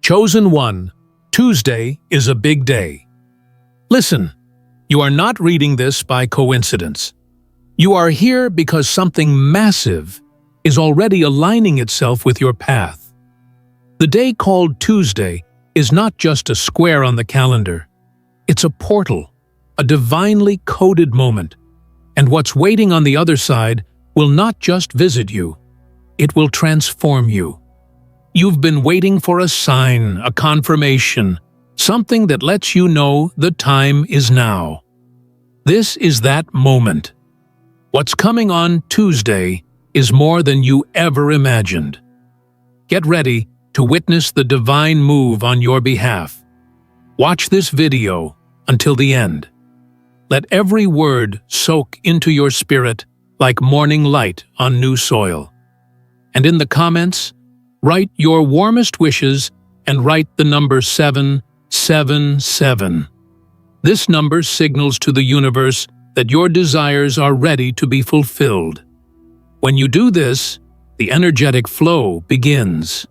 Chosen one, Tuesday is a big day. Listen, you are not reading this by coincidence. You are here because something massive is already aligning itself with your path. The day called Tuesday is not just a square on the calendar. It's a portal, a divinely coded moment. And what's waiting on the other side will not just visit you, it will transform you. You've been waiting for a sign, a confirmation, something that lets you know the time is now. This is that moment. What's coming on Tuesday is more than you ever imagined. Get ready to witness the divine move on your behalf. Watch this video until the end. Let every word soak into your spirit like morning light on new soil. And in the comments, write your warmest wishes and write the number 777. This number signals to the universe that your desires are ready to be fulfilled. When you do this, the energetic flow begins.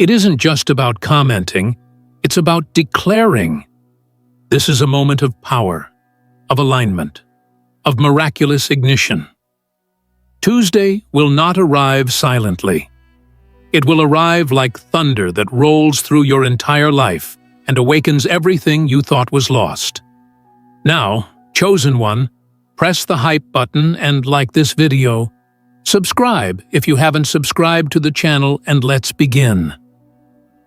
It isn't just about commenting, it's about declaring. This is a moment of power, of alignment, of miraculous ignition. Tuesday will not arrive silently. It will arrive like thunder that rolls through your entire life and awakens everything you thought was lost. Now, chosen one, press the hype button and like this video. Subscribe if you haven't subscribed to the channel, and let's begin.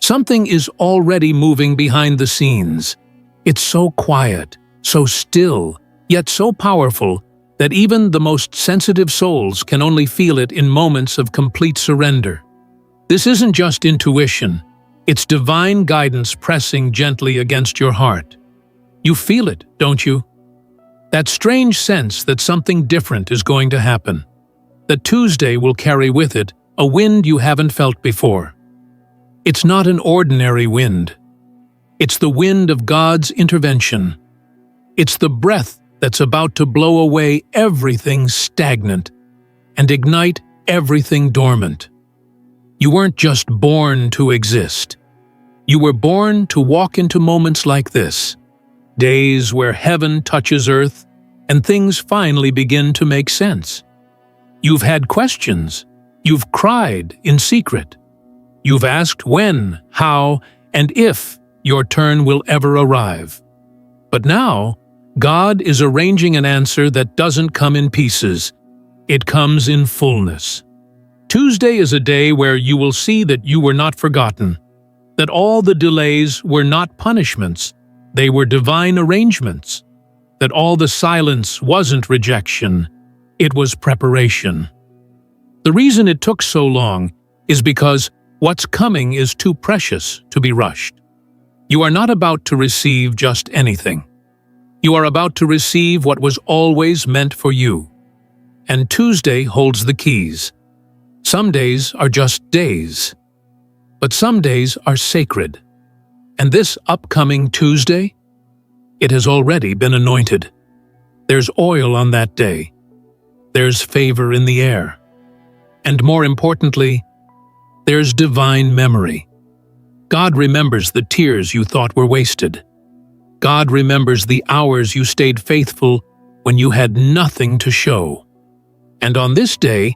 Something is already moving behind the scenes. It's so quiet, so still, yet so powerful that even the most sensitive souls can only feel it in moments of complete surrender. This isn't just intuition, it's divine guidance pressing gently against your heart. You feel it, don't you? That strange sense that something different is going to happen. That Tuesday will carry with it a wind you haven't felt before. It's not an ordinary wind. It's the wind of God's intervention. It's the breath that's about to blow away everything stagnant and ignite everything dormant. You weren't just born to exist. You were born to walk into moments like this, days where heaven touches earth and things finally begin to make sense. You've had questions. You've cried in secret. You've asked when, how, and if your turn will ever arrive. But now, God is arranging an answer that doesn't come in pieces. It comes in fullness. Tuesday is a day where you will see that you were not forgotten, that all the delays were not punishments, they were divine arrangements, that all the silence wasn't rejection, it was preparation. The reason it took so long is because what's coming is too precious to be rushed. You are not about to receive just anything. You are about to receive what was always meant for you. And Tuesday holds the keys. Some days are just days, but some days are sacred. And this upcoming Tuesday, it has already been anointed. There's oil on that day. There's favor in the air. And more importantly, there's divine memory. God remembers the tears you thought were wasted. God remembers the hours you stayed faithful when you had nothing to show. And on this day,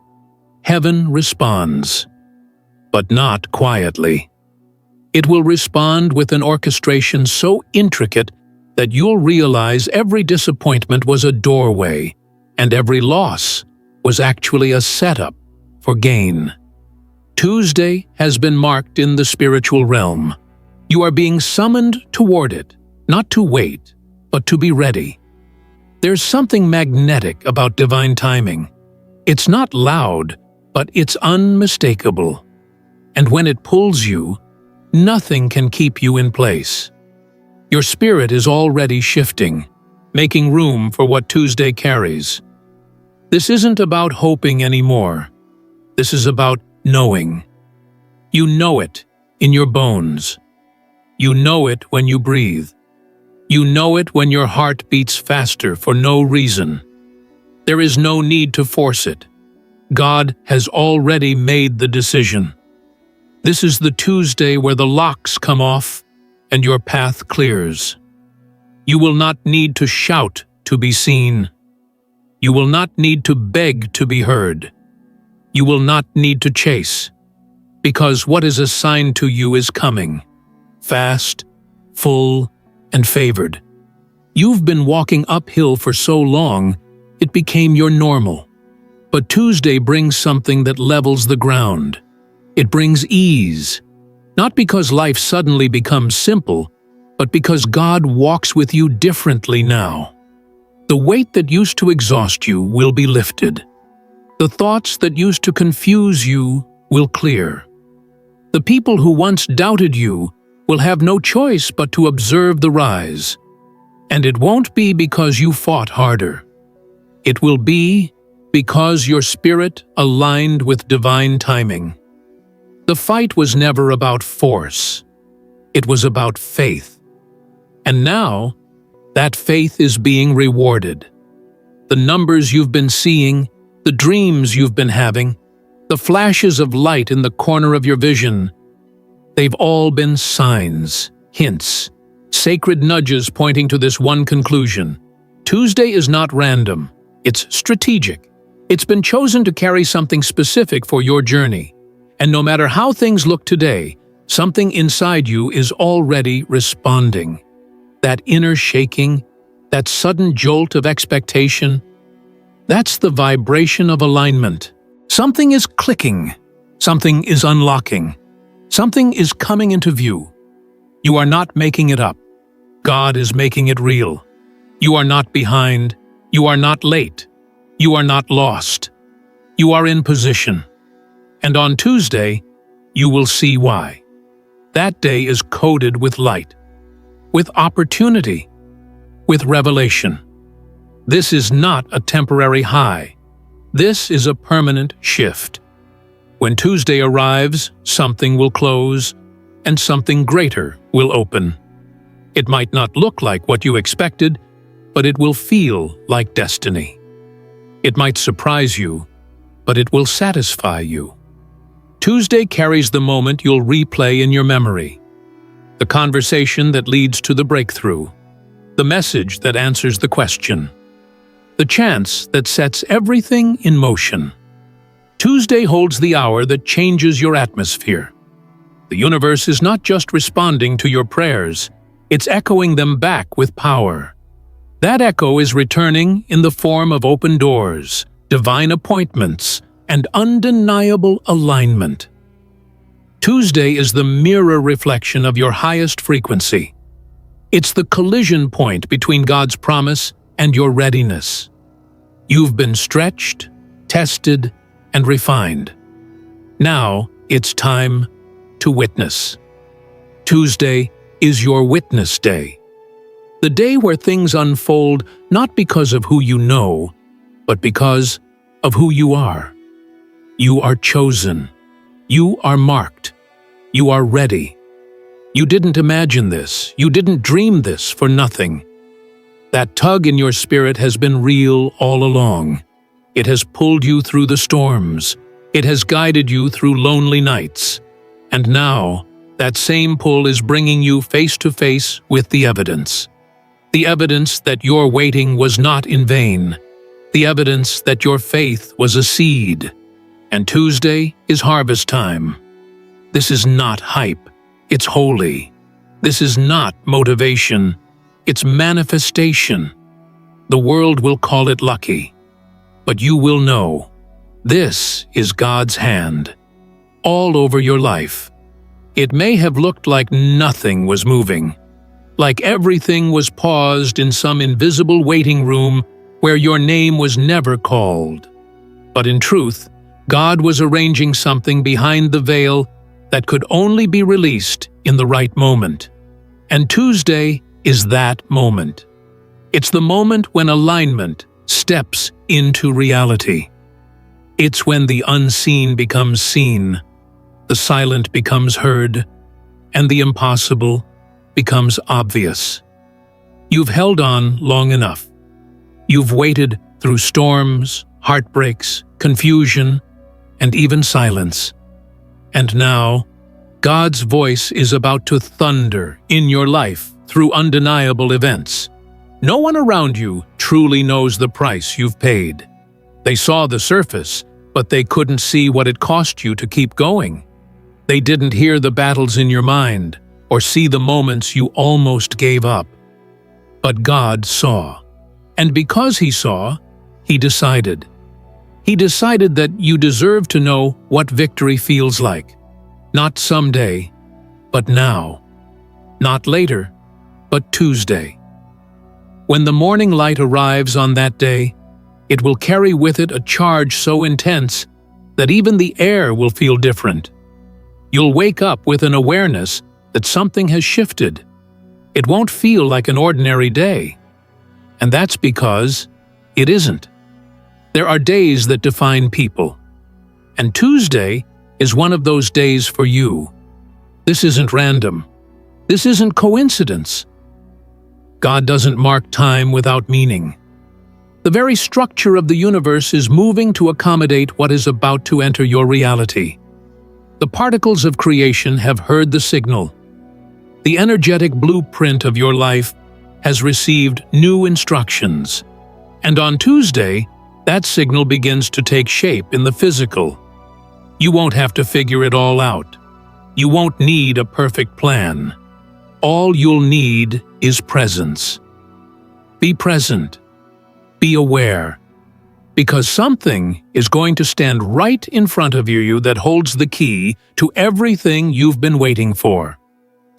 heaven responds, but not quietly. It will respond with an orchestration so intricate that you'll realize every disappointment was a doorway, and every loss was actually a setup for gain. Tuesday has been marked in the spiritual realm. You are being summoned toward it, not to wait, but to be ready. There's something magnetic about divine timing. It's not loud, but it's unmistakable. And when it pulls you, nothing can keep you in place. Your spirit is already shifting, making room for what Tuesday carries. This isn't about hoping anymore. This is about knowing. You know it in your bones. You know it when you breathe. You know it when your heart beats faster for no reason. There is no need to force it. God has already made the decision. This is the Tuesday where the locks come off and your path clears. You will not need to shout to be seen. You will not need to beg to be heard. You will not need to chase, because what is assigned to you is coming, fast, full, and favored. You've been walking uphill for so long, it became your normal. But Tuesday brings something that levels the ground. It brings ease, not because life suddenly becomes simple, but because God walks with you differently now. The weight that used to exhaust you will be lifted. The thoughts that used to confuse you will clear. The people who once doubted you will have no choice but to observe the rise. And it won't be because you fought harder. It will be because your spirit aligned with divine timing. The fight was never about force. It was about faith. And now, that faith is being rewarded. The numbers you've been seeing, the dreams you've been having, the flashes of light in the corner of your vision, they've all been signs, hints, sacred nudges pointing to this one conclusion. Tuesday is not random. It's strategic. It's been chosen to carry something specific for your journey. And no matter how things look today, something inside you is already responding. That inner shaking, that sudden jolt of expectation, that's the vibration of alignment. Something is clicking. Something is unlocking. Something is coming into view. You are not making it up. God is making it real. You are not behind. You are not late. You are not lost. You are in position. And on Tuesday, you will see why. That day is coded with light, with opportunity, with revelation. This is not a temporary high. This is a permanent shift. When Tuesday arrives, something will close, and something greater will open. It might not look like what you expected, but it will feel like destiny. It might surprise you, but it will satisfy you. Tuesday carries the moment you'll replay in your memory, the conversation that leads to the breakthrough, the message that answers the question, the chance that sets everything in motion. Tuesday holds the hour that changes your atmosphere. The universe is not just responding to your prayers, it's echoing them back with power. That echo is returning in the form of open doors, divine appointments, and undeniable alignment. Tuesday is the mirror reflection of your highest frequency. It's the collision point between God's promise and your readiness. You've been stretched, tested, and refined. Now it's time to witness. Tuesday is your witness day. The day where things unfold not because of who you know, but because of who you are. You are chosen. You are marked. You are ready. You didn't imagine this. You didn't dream this for nothing. That tug in your spirit has been real all along. It has pulled you through the storms. It has guided you through lonely nights. And now, that same pull is bringing you face to face with the evidence. The evidence that your waiting was not in vain. The evidence that your faith was a seed. And Tuesday is harvest time. This is not hype. It's holy. This is not motivation. It's manifestation. The world will call it lucky. But you will know, this is God's hand, all over your life. It may have looked like nothing was moving, like everything was paused in some invisible waiting room where your name was never called. But in truth, God was arranging something behind the veil that could only be released in the right moment. And Tuesday is that moment. It's the moment when alignment steps into reality. It's when the unseen becomes seen, the silent becomes heard, and the impossible becomes obvious. You've held on long enough. You've waited through storms, heartbreaks, confusion, and even silence. And now, God's voice is about to thunder in your life through undeniable events. No one around you truly knows the price you've paid. They saw the surface, but they couldn't see what it cost you to keep going. They didn't hear the battles in your mind or see the moments you almost gave up. But God saw. And because He saw, He decided. He decided that you deserve to know what victory feels like. Not someday, but now. Not later, but Tuesday. When the morning light arrives on that day, it will carry with it a charge so intense that even the air will feel different. You'll wake up with an awareness that something has shifted. It won't feel like an ordinary day. And that's because it isn't. There are days that define people. And Tuesday is one of those days for you. This isn't random. This isn't coincidence. God doesn't mark time without meaning. The very structure of the universe is moving to accommodate what is about to enter your reality. The particles of creation have heard the signal. The energetic blueprint of your life has received new instructions. And on Tuesday, that signal begins to take shape in the physical. You won't have to figure it all out. You won't need a perfect plan. All you'll need is presence. Be present. Be aware. Because something is going to stand right in front of you that holds the key to everything you've been waiting for.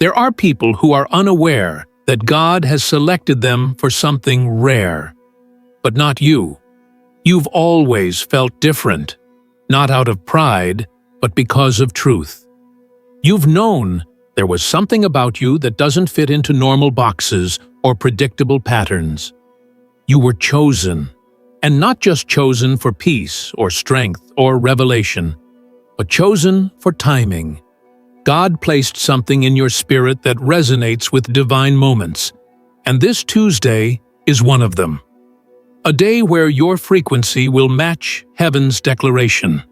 There are people who are unaware that God has selected them for something rare. But not you. You've always felt different, not out of pride, but because of truth. You've known there was something about you that doesn't fit into normal boxes or predictable patterns. You were chosen, and not just chosen for peace or strength or revelation, but chosen for timing. God placed something in your spirit that resonates with divine moments, and this Tuesday is one of them. A day where your frequency will match heaven's declaration.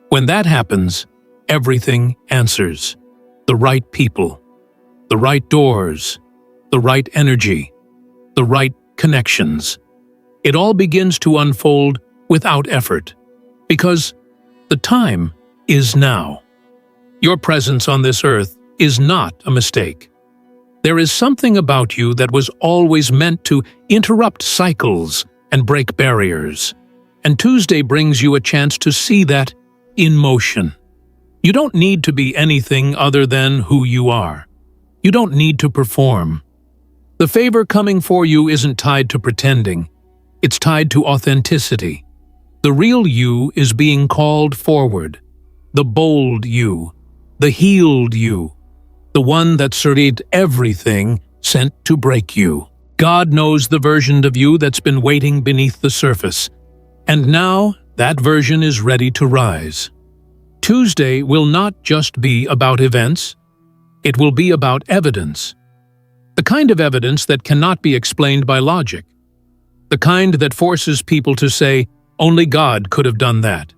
When that happens, everything answers. The right people, the right doors, the right energy, the right connections. It all begins to unfold without effort, because the time is now. Your presence on this earth is not a mistake. There is something about you that was always meant to interrupt cycles and break barriers, and Tuesday brings you a chance to see that in motion. You don't need to be anything other than who you are. You don't need to perform. The favor coming for you isn't tied to pretending. It's tied to authenticity. The real you is being called forward. The bold you. The healed you. The one that surveyed everything sent to break you. God knows the version of you that's been waiting beneath the surface. And now that version is ready to rise. Tuesday will not just be about events. It will be about evidence. The kind of evidence that cannot be explained by logic. The kind that forces people to say, only God could have done that.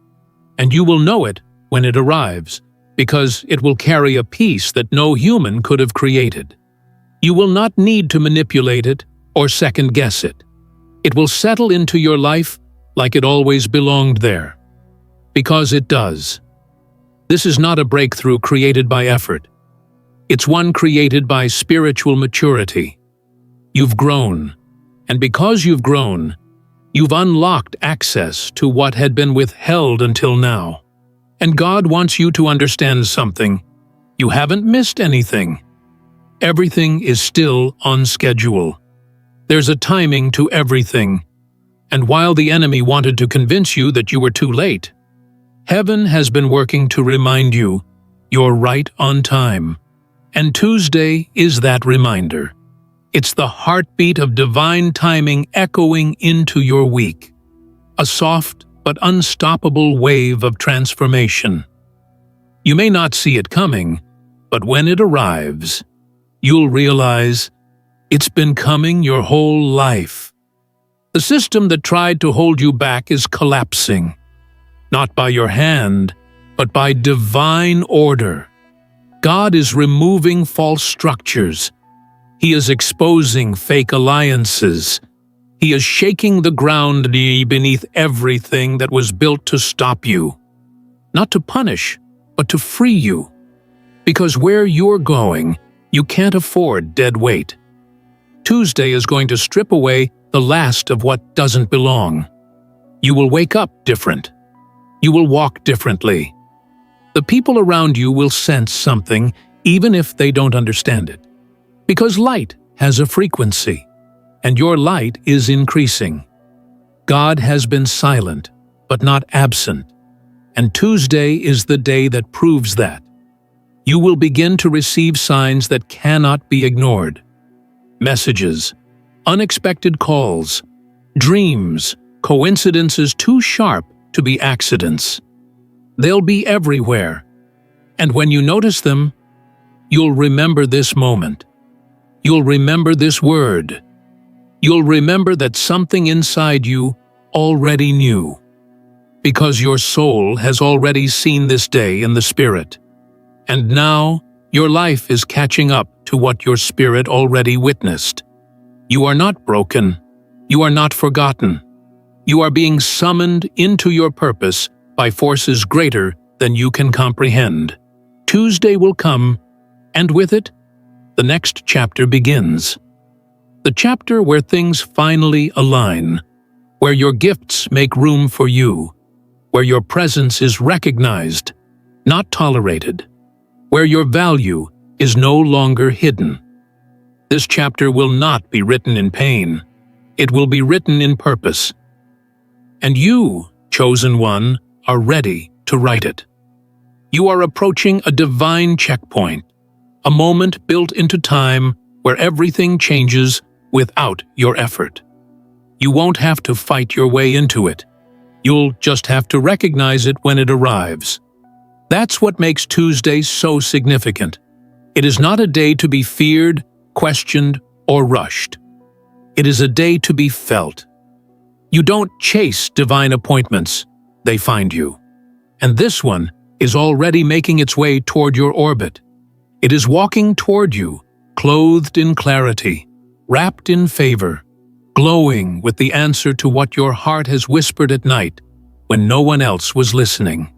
And you will know it when it arrives, because it will carry a peace that no human could have created. You will not need to manipulate it or second-guess it. It will settle into your life like it always belonged there. Because it does. This is not a breakthrough created by effort. It's one created by spiritual maturity. You've grown, and because you've grown, you've unlocked access to what had been withheld until now. And God wants you to understand something. You haven't missed anything. Everything is still on schedule. There's a timing to everything. And while the enemy wanted to convince you that you were too late, heaven has been working to remind you you're right on time. And Tuesday is that reminder. It's the heartbeat of divine timing echoing into your week. A soft but unstoppable wave of transformation. You may not see it coming, but when it arrives, you'll realize it's been coming your whole life. The system that tried to hold you back is collapsing. Not by your hand, but by divine order. God is removing false structures. He is exposing fake alliances. He is shaking the ground beneath everything that was built to stop you. Not to punish, but to free you. Because where you're going, you can't afford dead weight. Tuesday is going to strip away the last of what doesn't belong. You will wake up different. You will walk differently. The people around you will sense something, even if they don't understand it. Because light has a frequency, and your light is increasing. God has been silent, but not absent, and Tuesday is the day that proves that. You will begin to receive signs that cannot be ignored. Messages, unexpected calls, dreams, coincidences too sharp to be accidents. They'll be everywhere, and when you notice them, you'll remember this moment. You'll remember this word. You'll remember that something inside you already knew, because your soul has already seen this day in the Spirit. And now, your life is catching up to what your spirit already witnessed. You are not broken. You are not forgotten. You are being summoned into your purpose by forces greater than you can comprehend. Tuesday will come, and with it, the next chapter begins. The chapter where things finally align, where your gifts make room for you, where your presence is recognized, not tolerated, where your value is no longer hidden. This chapter will not be written in pain. It will be written in purpose. And you, chosen one, are ready to write it. You are approaching a divine checkpoint, a moment built into time where everything changes without your effort. You won't have to fight your way into it. You'll just have to recognize it when it arrives. That's what makes Tuesday so significant. It is not a day to be feared, questioned, or rushed. It is a day to be felt. You don't chase divine appointments, they find you. And this one is already making its way toward your orbit. It is walking toward you, clothed in clarity, wrapped in favor, glowing with the answer to what your heart has whispered at night when no one else was listening.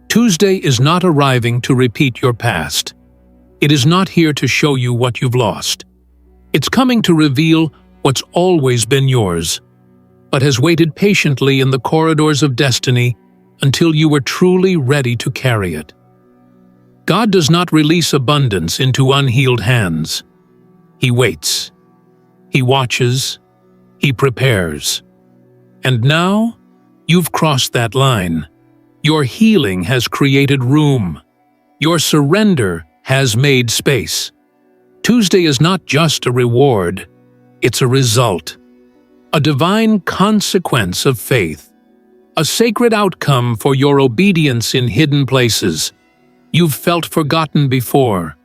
Tuesday is not arriving to repeat your past. It is not here to show you what you've lost. It's coming to reveal what's always been yours, but has waited patiently in the corridors of destiny until you were truly ready to carry it. God does not release abundance into unhealed hands. He waits. He watches. He prepares. And now, you've crossed that line. Your healing has created room. Your surrender has made space. Tuesday is not just a reward, it's a result. A divine consequence of faith. A sacred outcome for your obedience in hidden places. You've felt forgotten before.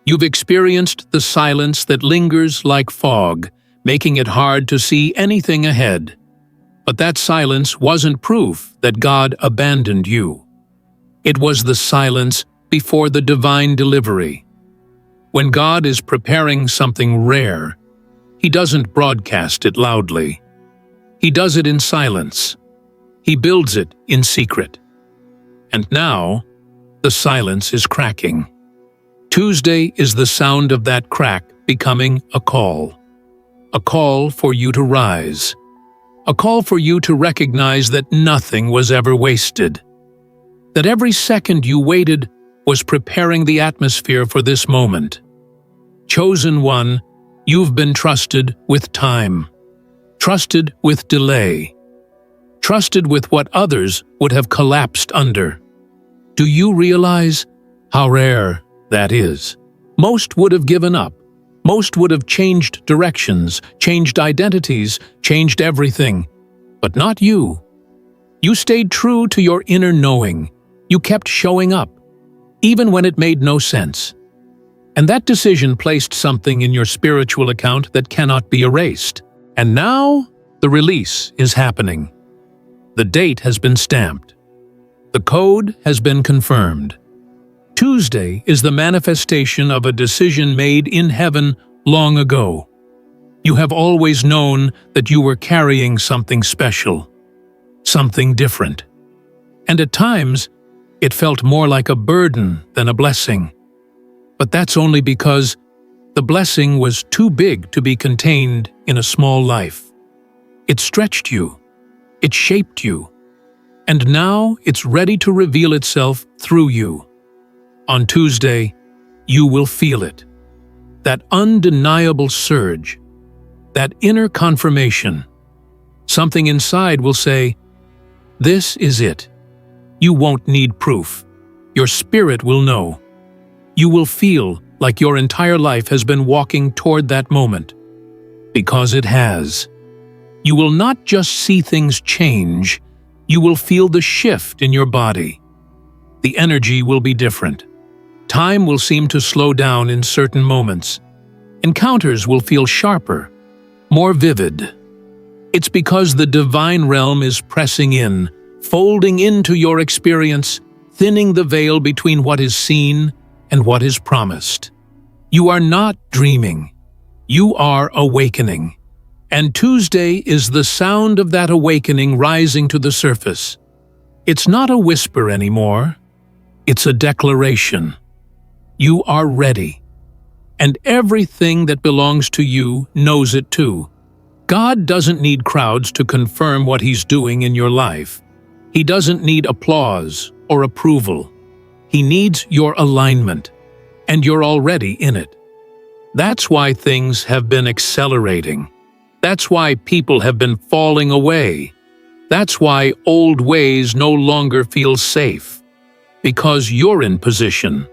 You've experienced the silence that lingers like fog, making it hard to see anything ahead. But that silence wasn't proof that God abandoned you. It was the silence before the divine delivery. When God is preparing something rare, He doesn't broadcast it loudly. He does it in silence. He builds it in secret. And now, the silence is cracking. Tuesday is the sound of that crack becoming a call. A call for you to rise. A call for you to recognize that nothing was ever wasted. That every second you waited was preparing the atmosphere for this moment. Chosen one, you've been trusted with time. Trusted with delay. Trusted with what others would have collapsed under. Do you realize how rare that is? Most would have given up. Most would have changed directions, changed identities, changed everything. But not you. You stayed true to your inner knowing. You kept showing up, even when it made no sense. And that decision placed something in your spiritual account that cannot be erased. And now, the release is happening. The date has been stamped. The code has been confirmed. Tuesday is the manifestation of a decision made in heaven long ago. You have always known that you were carrying something special, something different. And at times, it felt more like a burden than a blessing. But that's only because the blessing was too big to be contained in a small life. It stretched you, it shaped you, and now it's ready to reveal itself through you. On Tuesday, you will feel it. That undeniable surge, that inner confirmation. Something inside will say, "This is it." You won't need proof. Your spirit will know. You will feel like your entire life has been walking toward that moment. Because it has. You will not just see things change, you will feel the shift in your body. The energy will be different. Time will seem to slow down in certain moments. Encounters will feel sharper, more vivid. It's because the divine realm is pressing in, folding into your experience, thinning the veil between what is seen and what is promised. You are not dreaming. You are awakening. And Tuesday is the sound of that awakening rising to the surface. It's not a whisper anymore. It's a declaration. You are ready. And everything that belongs to you knows it too. God doesn't need crowds to confirm what He's doing in your life. He doesn't need applause or approval. He needs your alignment, and you're already in it. That's why things have been accelerating. That's why people have been falling away. That's why old ways no longer feel safe. Because you're in position.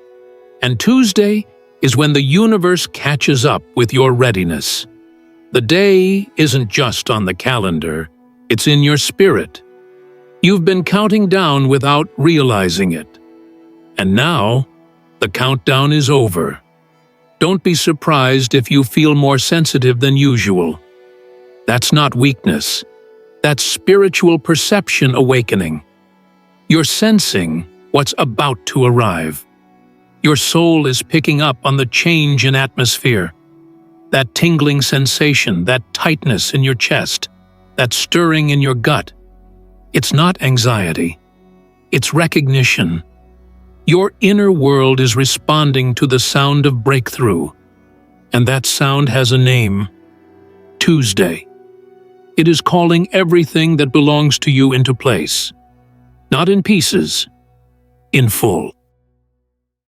And Tuesday is when the universe catches up with your readiness. The day isn't just on the calendar, it's in your spirit. You've been counting down without realizing it. And now, the countdown is over. Don't be surprised if you feel more sensitive than usual. That's not weakness. That's spiritual perception awakening. You're sensing what's about to arrive. Your soul is picking up on the change in atmosphere. That tingling sensation, that tightness in your chest, that stirring in your gut. It's not anxiety. It's recognition. Your inner world is responding to the sound of breakthrough. And that sound has a name: Tuesday. It is calling everything that belongs to you into place. Not in pieces, in full.